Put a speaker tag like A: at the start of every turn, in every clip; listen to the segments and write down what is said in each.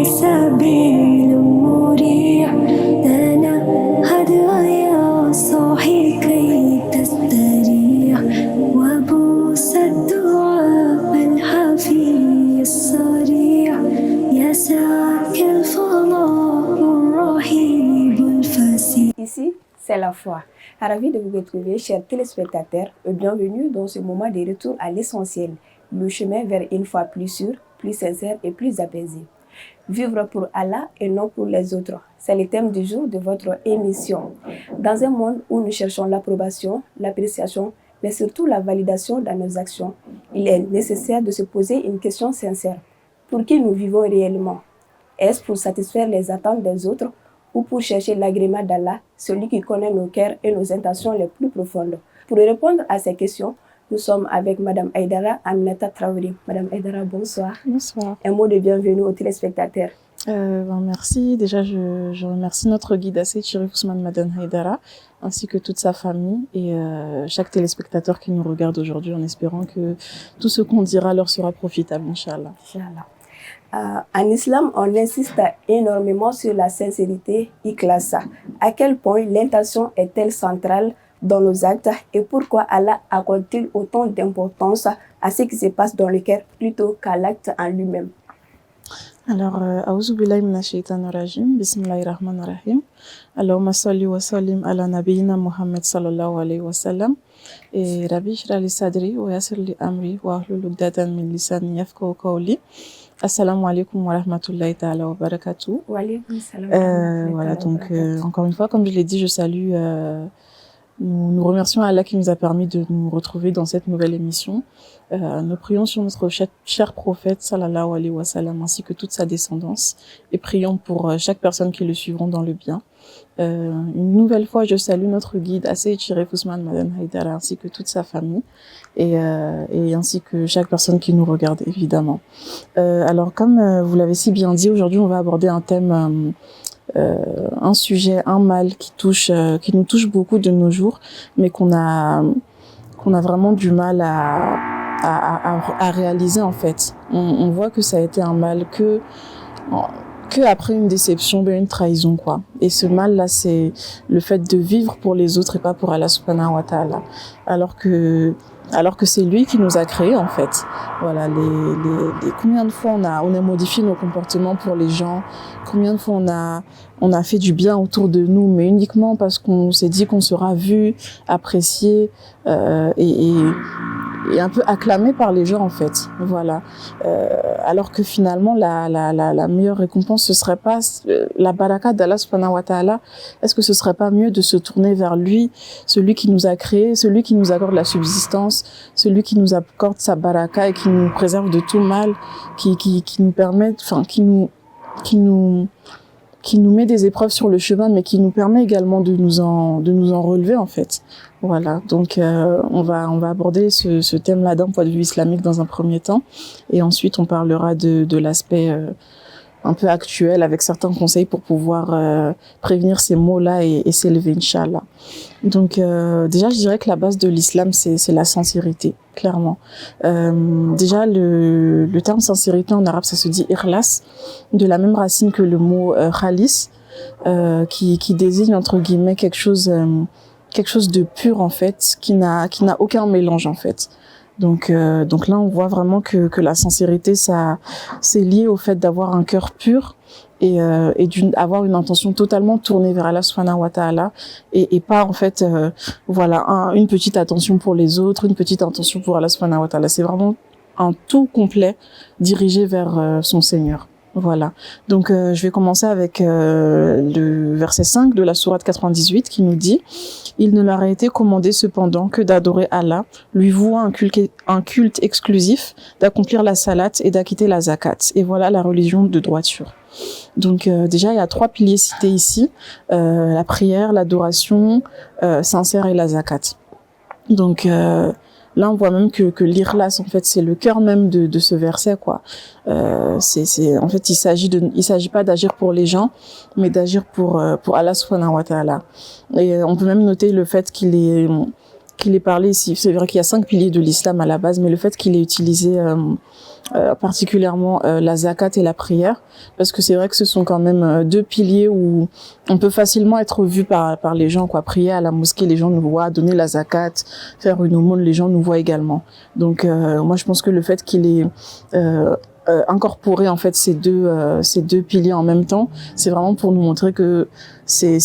A: سبيل مريح لنا هدايا صاحي كي تستريح وبوس الدعاء الحفي الصريح يسعك الفضاء الرحيب الفسيح.
B: Ici, c'est la foi. Ravi de vous retrouver, chers téléspectateurs, et bienvenue dans ce moment de retour à l'essentiel, le chemin vers une foi plus sûre, plus sincère et plus apaisée. Vivre pour Allah et non pour les autres, c'est le thème du jour de votre émission. Dans un monde où nous cherchons l'approbation, l'appréciation, mais surtout la validation dans nos actions, il est nécessaire de se poser une question sincère. Pour qui nous vivons réellement? Est-ce pour satisfaire les attentes des autres ou pour chercher l'agrément d'Allah, celui qui connaît nos cœurs et nos intentions les plus profondes? Pour répondre à ces questions, nous sommes avec Madame Aïdara Aminata Traoré. Madame Aïdara, bonsoir.
C: Bonsoir.
B: Un mot de bienvenue aux téléspectateurs.
C: Merci. Déjà, je remercie notre guide Asset Chérif Ousmane Madane Haïdara, ainsi que toute sa famille et chaque téléspectateur qui nous regarde aujourd'hui, en espérant que tout ce qu'on dira leur sera profitable, Inch'Allah.
B: En islam, on insiste énormément sur la sincérité ikhlasa. À quel point l'intention est-elle centrale dans nos actes et pourquoi Allah accorde-t-il autant d'importance à ce qui se passe dans le cœur plutôt qu'à l'acte en lui-même?
C: Alors, A'ouzou billahi minash shaitanir rajim, bismillahir rahmanir rahim. Allahumma salli wa sallim ala nabiyyina Muhammad sallallahu alayhi wa sallam. Et Rabbi shrah li sadri wa yassir li amri wa ahlul uqdatan min lisani yafqahu qawli. Assalamu alaikum wa rahmatullahi ta'ala wa barakatuh.
B: Wa alaykum salam.
C: Voilà, donc encore une fois, comme je l'ai dit, je salue, nous remercions Allah qui nous a permis de nous retrouver dans cette nouvelle émission. Nous prions sur notre cher prophète sallallahu alayhi wa sallam ainsi que toute sa descendance et prions pour chaque personne qui le suivront dans le bien. Une nouvelle fois, je salue notre guide Asset Chérif Ousmane Madane Haïdara ainsi que toute sa famille et ainsi que chaque personne qui nous regarde évidemment. Alors comme vous l'avez si bien dit, aujourd'hui on va aborder un thème, un sujet, un mal qui nous touche beaucoup de nos jours, mais qu'on a vraiment du mal à réaliser en fait. On voit que ça a été un mal que après une déception, ben une trahison quoi. Et ce mal là, c'est le fait de vivre pour les autres et pas pour Allah subhanahu wa ta'ala. Alors que c'est lui qui nous a créés en fait. Voilà, combien de fois on a modifié nos comportements pour les gens, combien de fois on a fait du bien autour de nous, mais uniquement parce qu'on s'est dit qu'on sera vu, apprécié et un peu acclamé par les gens en fait. Voilà. Alors que finalement la meilleure récompense ce serait pas la baraka d'Allah subhanahu wa ta'ala. Est-ce que ce serait pas mieux de se tourner vers lui, celui qui nous a créés, celui qui nous accorde la subsistance, celui qui nous accorde sa baraka et qui nous préserve de tout mal, qui nous permet, enfin qui nous met des épreuves sur le chemin, mais qui nous permet également de nous en relever en fait. Voilà, donc on va aborder ce thème-là d'un point de vue islamique dans un premier temps, et ensuite on parlera de l'aspect un peu actuel avec certains conseils pour pouvoir prévenir ces mots-là et s'élever, Inch'Allah. Donc déjà, je dirais que la base de l'islam, c'est la sincérité, clairement. Déjà, le terme sincérité en arabe, ça se dit ikhlas, de la même racine que le mot khalis, qui désigne entre guillemets quelque chose de pur en fait, qui n'a aucun mélange en fait. Donc là, on voit vraiment que la sincérité, ça, c'est lié au fait d'avoir un cœur pur et avoir une intention totalement tournée vers Allah subhanahu wa ta'ala et pas en fait, une petite attention pour les autres, une petite attention pour Allah subhanahu wa ta'ala. C'est vraiment un tout complet dirigé vers son Seigneur. Voilà. Donc je vais commencer avec le verset 5 de la sourate 98 qui nous dit: il ne leur a été commandé cependant que d'adorer Allah, lui vouant un culte exclusif, d'accomplir la salat et d'acquitter la zakat. Et voilà la religion de droiture. Donc déjà il y a 3 piliers cités ici, la prière, l'adoration sincère et la zakat. Donc là, on voit même que l'ikhlas, en fait, c'est le cœur même de ce verset, quoi. En fait, il s'agit pas d'agir pour les gens, mais d'agir pour Allah subhanahu wa ta'ala. Et on peut même noter le fait qu'il est qu'il ait parlé ici. C'est vrai qu'il y a 5 piliers de l'islam à la base, mais le fait qu'il ait utilisé particulièrement la zakat et la prière, parce que c'est vrai que ce sont quand même 2 piliers où on peut facilement être vu par les gens, quoi. Prier à la mosquée, les gens nous voient, donner la zakat, faire une aumône, les gens nous voient également. Donc moi je pense que le fait qu'il ait incorporer en fait ces deux piliers en même temps, c'est vraiment pour nous montrer que ce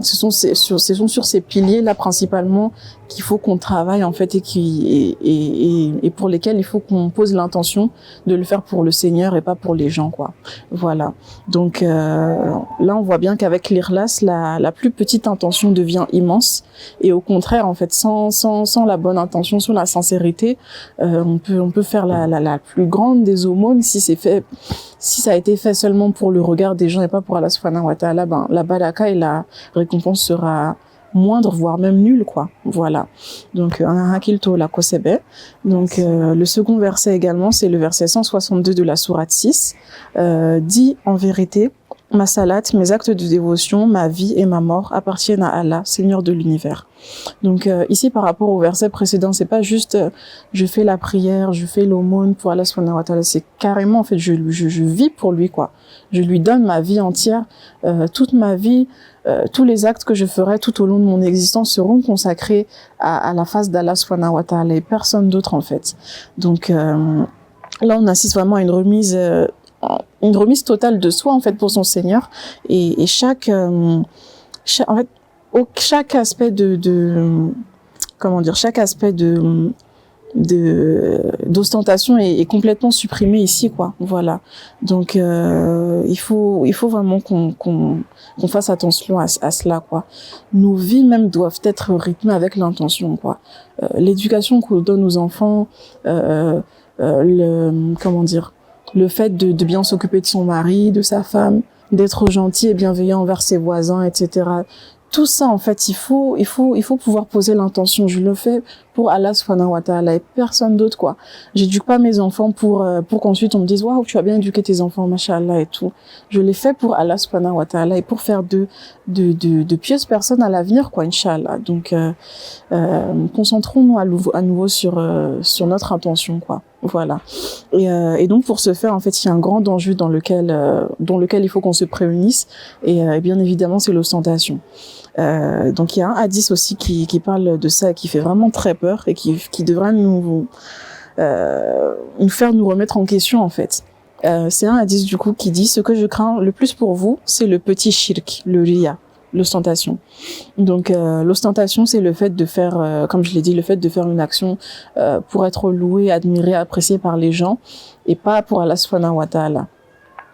C: sont sur ces piliers là principalement qu'il faut qu'on travaille en fait et pour lesquels il faut qu'on pose l'intention de le faire pour le Seigneur et pas pour les gens, quoi. Voilà. Donc là on voit bien qu'avec l'ikhlas, la plus petite intention devient immense, et au contraire en fait sans la bonne intention, sans la sincérité, on peut faire la plus grande des aumônes si ça a été fait seulement pour le regard des gens et pas pour Allah subhanahu wa ta'ala, ben la baraka et la récompense sera moindre, voire même nulle, quoi. Voilà. Donc la kosebe. Donc le second verset également, c'est le verset 162 de la sourate 6, dit en vérité: ma salat, mes actes de dévotion, ma vie et ma mort appartiennent à Allah, Seigneur de l'univers. Donc ici, par rapport au verset précédent, c'est pas juste je fais la prière, je fais l'aumône pour Allah subhanahu wa ta'ala, c'est carrément en fait je vis pour lui, quoi. Je lui donne ma vie entière, toute ma vie, tous les actes que je ferai tout au long de mon existence seront consacrés à la face d'Allah subhanahu wa ta'ala et personne d'autre en fait. Donc là, on assiste vraiment à une remise totale de soi en fait pour son Seigneur, et chaque aspect chaque aspect d'ostentation est complètement supprimé ici, quoi. Voilà. Donc il faut vraiment qu'on fasse attention à cela, quoi. Nos vies même doivent être rythmées avec l'intention, quoi. L'éducation qu'on donne aux enfants, le fait de bien s'occuper de son mari, de sa femme, d'être gentil et bienveillant envers ses voisins, etc. Tout ça, en fait, il faut pouvoir poser l'intention. Je le fais pour Allah subhanahu wa ta'ala et personne d'autre, quoi. J'éduque pas mes enfants pour qu'ensuite on me dise waouh, tu as bien éduqué tes enfants, machallah et tout. Je les fais pour Allah subhanahu wa ta'ala et pour faire de pieuses personnes à l'avenir, quoi, inchallah. Donc concentrons-nous à nouveau sur notre intention, quoi. Voilà. Et donc pour ce faire, en fait, il y a un grand danger dans lequel il faut qu'on se prémunisse, et bien évidemment c'est l'ostentation. Donc il y a un hadith aussi qui parle de ça, qui fait vraiment très peur et qui devrait nous faire nous remettre en question, en fait. C'est un hadith du coup qui dit: ce que je crains le plus pour vous, c'est le petit shirk, le riya, l'ostentation. Donc l'ostentation, c'est le fait de faire, comme je l'ai dit, le fait de faire une action pour être loué, admiré, apprécié par les gens, et pas pour Allah subhanahu wa ta'ala.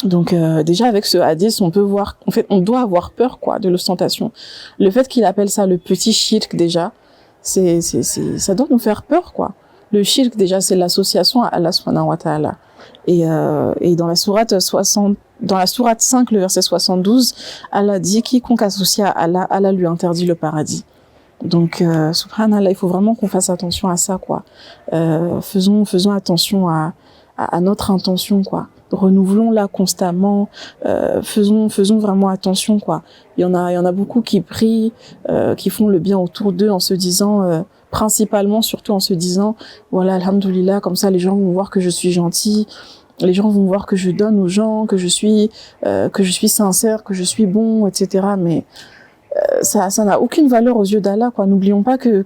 C: Donc déjà avec ce hadith, on peut voir, en fait, on doit avoir peur, quoi, de l'ostentation. Le fait qu'il appelle ça le petit shirk, déjà, ça doit nous faire peur, quoi. Le shirk, déjà, c'est l'association à Allah subhanahu wa ta'ala. Et dans la sourate 5, le verset 72, Allah dit: quiconque associe à Allah, Allah lui interdit le paradis. Donc subhanallah, il faut vraiment qu'on fasse attention à ça, quoi. Faisons attention à notre intention, quoi. Renouvelons-la constamment, faisons vraiment attention, quoi. Il y en a beaucoup qui prient, qui font le bien autour d'eux en se disant, principalement, surtout en se disant, voilà, alhamdoulilah, comme ça les gens vont voir que je suis gentil, les gens vont voir que je donne aux gens, que je suis sincère, que je suis bon, etc. Mais ça n'a aucune valeur aux yeux d'Allah, quoi. N'oublions pas que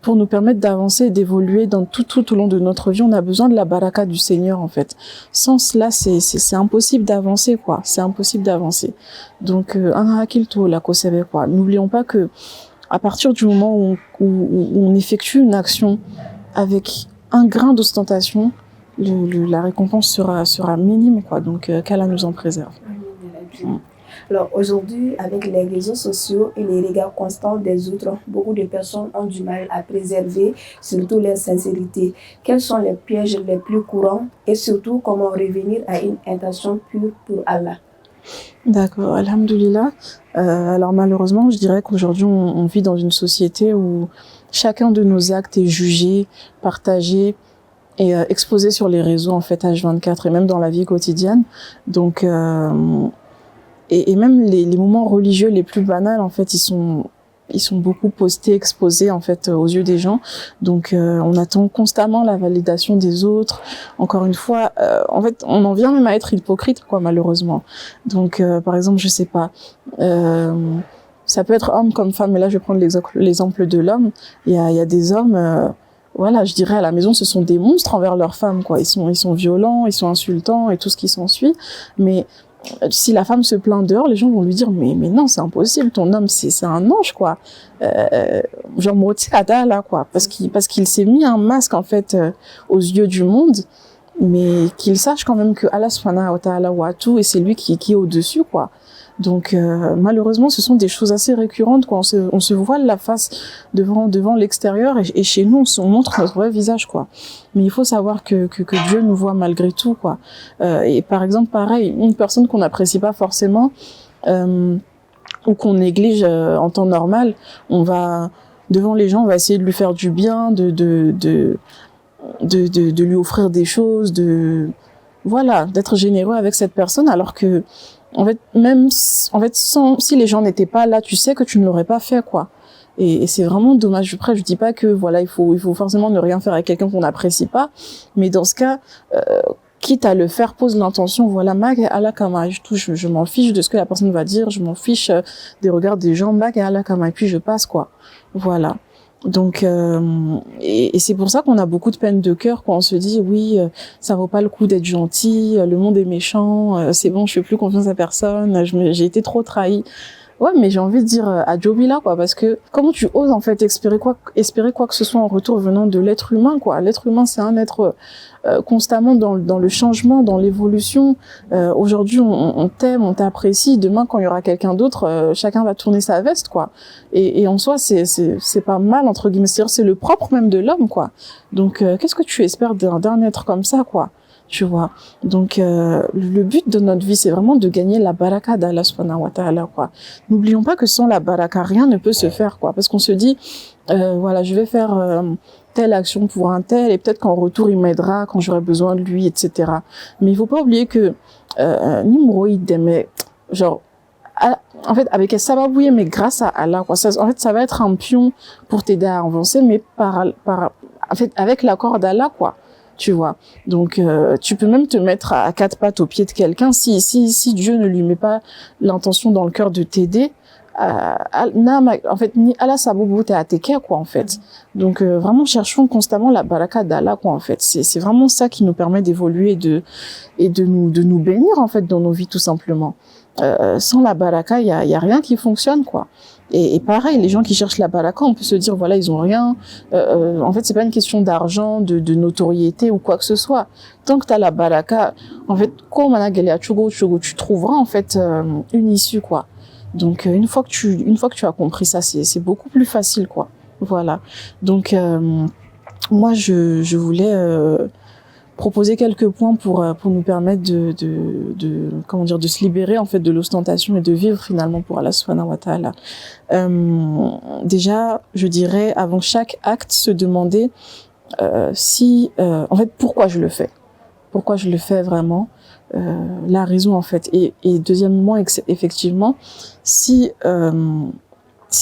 C: pour nous permettre d'avancer et d'évoluer dans tout au long de notre vie, on a besoin de la baraka du Seigneur, en fait. Sans cela, c'est impossible d'avancer, quoi. C'est impossible d'avancer. Donc, la kosebe, quoi. N'oublions pas que à partir du moment où on effectue une action avec un grain d'ostentation, la récompense sera minime, quoi. Donc, qu'Allah nous en préserve.
B: Alors aujourd'hui, avec les réseaux sociaux et les regards constants des autres, beaucoup de personnes ont du mal à préserver surtout leur sincérité. Quels sont les pièges les plus courants et surtout comment revenir à une intention pure pour Allah?
C: D'accord, alhamdoulilah. Alors malheureusement, je dirais qu'aujourd'hui, on vit dans une société où chacun de nos actes est jugé, partagé et exposé sur les réseaux, en fait, H24, et même dans la vie quotidienne. Donc et même les moments religieux les plus banals, en fait, ils sont ils sont beaucoup postés, exposés en fait aux yeux des gens. Donc on attend constamment la validation des autres. Encore une fois, en fait, on en vient même à être hypocrite, quoi, malheureusement. Donc par exemple, je sais pas. Ça peut être homme comme femme, mais là je vais prendre l'exemple de l'homme. Il y a des hommes, voilà, je dirais à la maison, ce sont des monstres envers leurs femmes, quoi. Ils sont violents, ils sont insultants et tout ce qui s'ensuit. Mais si la femme se plaint dehors, les gens vont lui dire mais non, c'est impossible, ton homme c'est un ange, quoi. Genre Motikata là, quoi, parce qu'il s'est mis un masque en fait aux yeux du monde, mais qu'il sache quand même que Allah subhanahu wa ta'ala wa tout, et c'est lui qui est au-dessus, quoi. Donc malheureusement, ce sont des choses assez récurrentes, quoi. On se voile la face devant l'extérieur, et chez nous on montre notre vrai visage, quoi. Mais il faut savoir que Dieu nous voit malgré tout, quoi. Et par exemple, pareil, une personne qu'on n'apprécie pas forcément ou qu'on néglige en temps normal, on va devant les gens, on va essayer de lui faire du bien, de lui offrir des choses, voilà, d'être généreux avec cette personne, alors que en fait, si les gens n'étaient pas là, tu sais que tu ne l'aurais pas fait, quoi. Et c'est vraiment dommage. Après, je dis pas que voilà, il faut forcément ne rien faire avec quelqu'un qu'on n'apprécie pas, mais dans ce cas, quitte à le faire, pose l'intention, voilà, mag et ala kama, je m'en fiche de ce que la personne va dire, je m'en fiche des regards des gens, mag et ala kama, et puis je passe, quoi. Voilà. Donc et c'est pour ça qu'on a beaucoup de peine de cœur quand on se dit oui, ça vaut pas le coup d'être gentil, le monde est méchant, c'est bon, je fais plus confiance à personne, j'ai été trop trahi. Ouais, mais j'ai envie de dire à Jobila, quoi, parce que comment tu oses en fait espérer quoi que ce soit en retour venant de l'être humain, quoi. L'être humain, c'est un être constamment dans le changement, dans l'évolution. Aujourd'hui, on t'aime, on t'apprécie. Demain, quand il y aura quelqu'un d'autre, chacun va tourner sa veste, quoi. Et en soi, c'est pas mal, entre guillemets. C'est-à-dire, c'est le propre même de l'homme, quoi. Donc, qu'est-ce que tu espères d'un être comme ça, quoi? Tu vois. Donc le but de notre vie, c'est vraiment de gagner la baraka d'Allah subhanahu wa ta'ala, quoi. N'oublions pas que sans la baraka, rien ne peut se faire, quoi, parce qu'on se dit voilà, je vais faire telle action pour un tel, et peut-être qu'en retour il m'aidera quand j'aurai besoin de lui, etc. Mais il faut pas oublier que Nimroïd, mais genre en fait avec Sababouye, mais grâce à Allah, quoi. En fait, ça va être un pion pour t'aider à avancer, mais en fait avec l'accord d'Allah, quoi. Tu vois. Donc tu peux même te mettre à quatre pattes au pied de quelqu'un si Dieu ne lui met pas l'intention dans le cœur de t'aider. En fait, ni Allah saboubou t'es ateke, quoi, en fait. Donc vraiment cherchons constamment la baraka d'Allah, quoi, en fait. C'est vraiment ça qui nous permet d'évoluer et de nous bénir, en fait, dans nos vies, tout simplement. Sans la baraka, il y a rien qui fonctionne, quoi. Et pareil, les gens qui cherchent la baraka, on peut se dire voilà, ils ont rien. En fait, c'est pas une question d'argent, de notoriété ou quoi que ce soit. Tant que t'as la baraka, en fait, tu trouveras en fait une issue, quoi. Donc une fois que tu as compris ça, c'est beaucoup plus facile, quoi. Voilà. Donc moi je voulais proposer quelques points pour nous permettre de se libérer en fait de l'ostentation et de vivre finalement pour Allah subhanahu wa ta'ala. Déjà, je dirais avant chaque acte se demander en fait pourquoi je le fais vraiment, la raison en fait, et deuxièmement effectivement si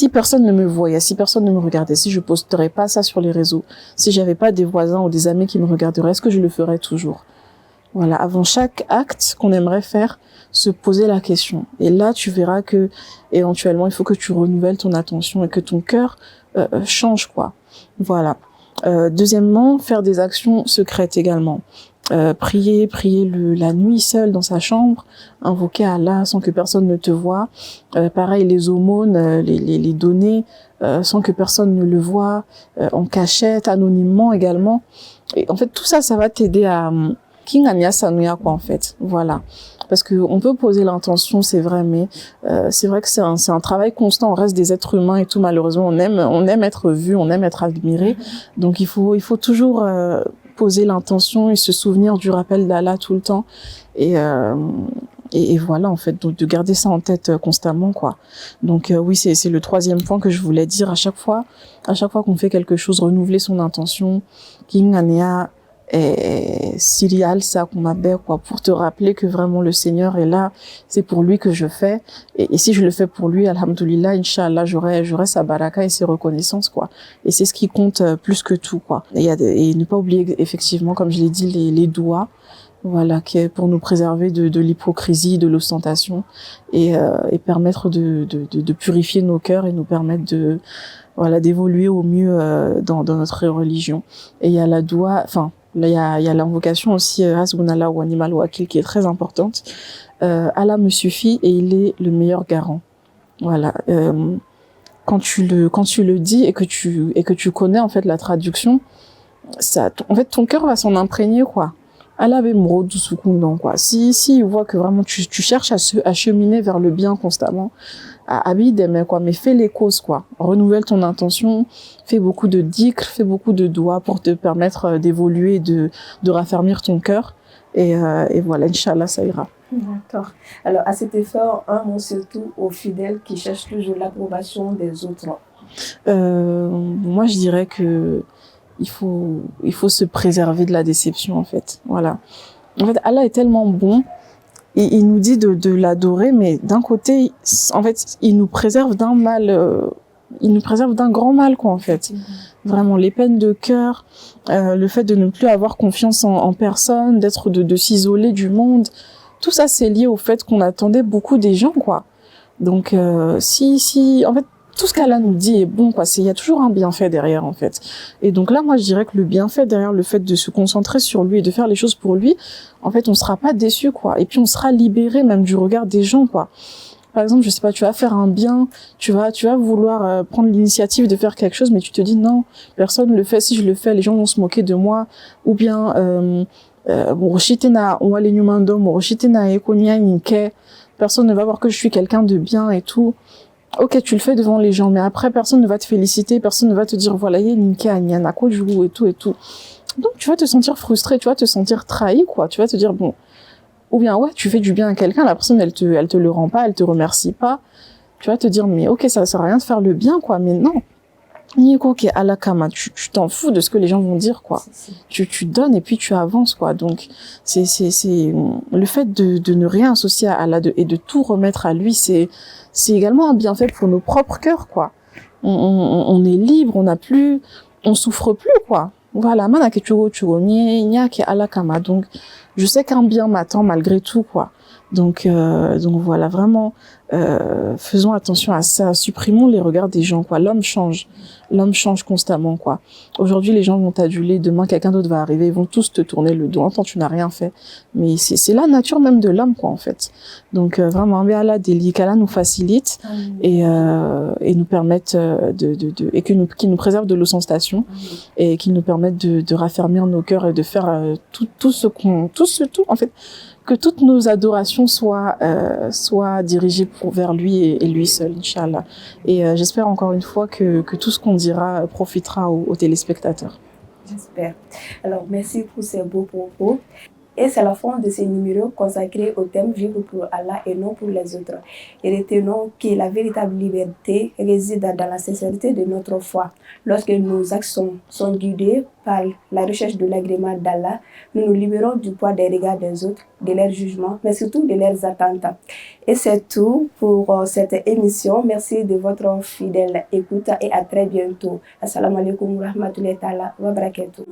C: personne ne me voyait, si personne ne me regardait, si je posterais pas ça sur les réseaux, si j'avais pas des voisins ou des amis qui me regarderaient, est-ce que je le ferais toujours? Voilà, avant chaque acte qu'on aimerait faire, se poser la question. Et là, tu verras que éventuellement, il faut que tu renouvelles ton attention et que ton cœur change, quoi. Voilà. Deuxièmement, faire des actions secrètes également. Prier la nuit seul dans sa chambre, invoquer Allah sans que personne ne te voie. Pareil, les aumônes, les donner sans que personne ne le voie, en cachette, anonymement également. Et en fait, tout ça, ça va t'aider à Kingania Sanuya, quoi, en fait. Voilà. Parce que on peut poser l'intention, c'est vrai, mais c'est vrai que c'est un travail constant. On reste des êtres humains et tout. Malheureusement, on aime être vu, on aime être admiré. Donc il faut toujours poser l'intention et se souvenir du rappel d'Allah tout le temps. Et voilà, en fait, donc de garder ça en tête constamment, quoi. Donc oui, c'est le troisième point que je voulais dire à chaque fois qu'on fait quelque chose, renouveler son intention, Kingania Et Sirial, ça qu'on m'appelle, quoi, pour te rappeler que vraiment le Seigneur est là, c'est pour lui que je fais. Et si je le fais pour lui, alhamdoulilah, Inch'Allah, j'aurai sa baraka et ses reconnaissances, quoi. Et c'est ce qui compte plus que tout, quoi. Et ne pas oublier, effectivement, comme je l'ai dit, les doigts, voilà, qui est pour nous préserver de l'hypocrisie, de l'ostentation, et permettre de purifier nos cœurs et nous permettre d'évoluer au mieux dans notre religion. Et il y a la doua, enfin, là il y a l'invocation aussi Hasbunallah wa ni'mal wakil qui est très importante. Allah me suffit et il est le meilleur garant. Voilà. Quand tu le dis et que tu connais en fait la traduction, ça, en fait, ton cœur va s'en imprégner, quoi. Allah be mro du sukundon, quoi. Si il voit que vraiment tu cherches à cheminer vers le bien constamment, à mais quoi, mais fais les causes, quoi. Renouvelle ton intention, fais beaucoup de dhikr, fais beaucoup de doigts pour te permettre d'évoluer, de raffermir ton cœur. Et voilà, Inch'Allah, ça ira.
B: D'accord. Alors, à cet effort, un mot surtout aux fidèles qui cherchent toujours l'approbation des autres.
C: Moi, je dirais que il faut se préserver de la déception, en fait. Voilà. En fait, Allah est tellement bon, et il nous dit de l'adorer, mais d'un côté, en fait, il nous préserve d'un mal, il nous préserve d'un grand mal, quoi, en fait. Vraiment, les peines de cœur, le fait de ne plus avoir confiance en personne, de s'isoler du monde, tout ça, c'est lié au fait qu'on attendait beaucoup des gens, quoi. Donc, en fait, tout ce qu'Allah nous dit est bon, quoi. Il y a toujours un bienfait derrière, en fait. Et donc là, moi, je dirais que le bienfait derrière le fait de se concentrer sur lui et de faire les choses pour lui, en fait, on sera pas déçu, quoi. Et puis, on sera libéré même du regard des gens, quoi. Par exemple, je sais pas, tu vas faire un bien, tu vas vouloir prendre l'initiative de faire quelque chose, mais tu te dis non, personne le fait. Si je le fais, les gens vont se moquer de moi. Ou bien, personne ne va voir que je suis quelqu'un de bien et tout. Ok, tu le fais devant les gens, mais après, personne ne va te féliciter, personne ne va te dire, voilà, et tout et tout. Donc, tu vas te sentir frustré, tu vas te sentir trahi, quoi. Tu vas te dire, bon, ou bien, ouais, tu fais du bien à quelqu'un, la personne, elle te le rend pas, elle te remercie pas. Tu vas te dire, mais ok, ça sert à rien de faire le bien, quoi, mais non. Nico qui est à la kama, tu t'en fous de ce que les gens vont dire, quoi. Tu donnes et puis tu avances, quoi. Donc, c'est le fait de ne rien associer à Allah et de tout remettre à lui, c'est également un bienfait pour nos propres cœurs, quoi. On est libre, on souffre plus, quoi. Voilà, mana ke chugo nya qui est à la kama. Donc, je sais qu'un bien m'attend malgré tout, quoi. Donc voilà, vraiment, faisons attention à ça, supprimons les regards des gens, quoi. L'homme change constamment, quoi. Aujourd'hui, les gens vont t'aduler, demain, quelqu'un d'autre va arriver, ils vont tous te tourner le dos, tant tu n'as rien fait. Mais c'est la nature même de l'homme, quoi, en fait. Donc, vraiment, Allah délie, qu'Allah nous facilite et nous permette et qui nous préserve de l'ostentation et qui nous permette de raffermir nos cœurs et de faire tout, en fait, que toutes nos adorations soient dirigées vers lui et lui seul, Inch'Allah. Et j'espère encore une fois que tout ce qu'on dira profitera aux téléspectateurs.
B: J'espère. Alors, merci pour ces beaux propos. Et c'est la fin de ces numéros consacrés au thème vivre pour Allah et non pour les autres. Et retenons que la véritable liberté réside dans la sincérité de notre foi. Lorsque nos actions sont guidées par la recherche de l'agrément d'Allah, nous nous libérons du poids des regards des autres, de leurs jugements, mais surtout de leurs attentes. Et c'est tout pour cette émission. Merci de votre fidèle écoute et à très bientôt. Assalamu alaikum wa rahmatullahi wa barakatuh.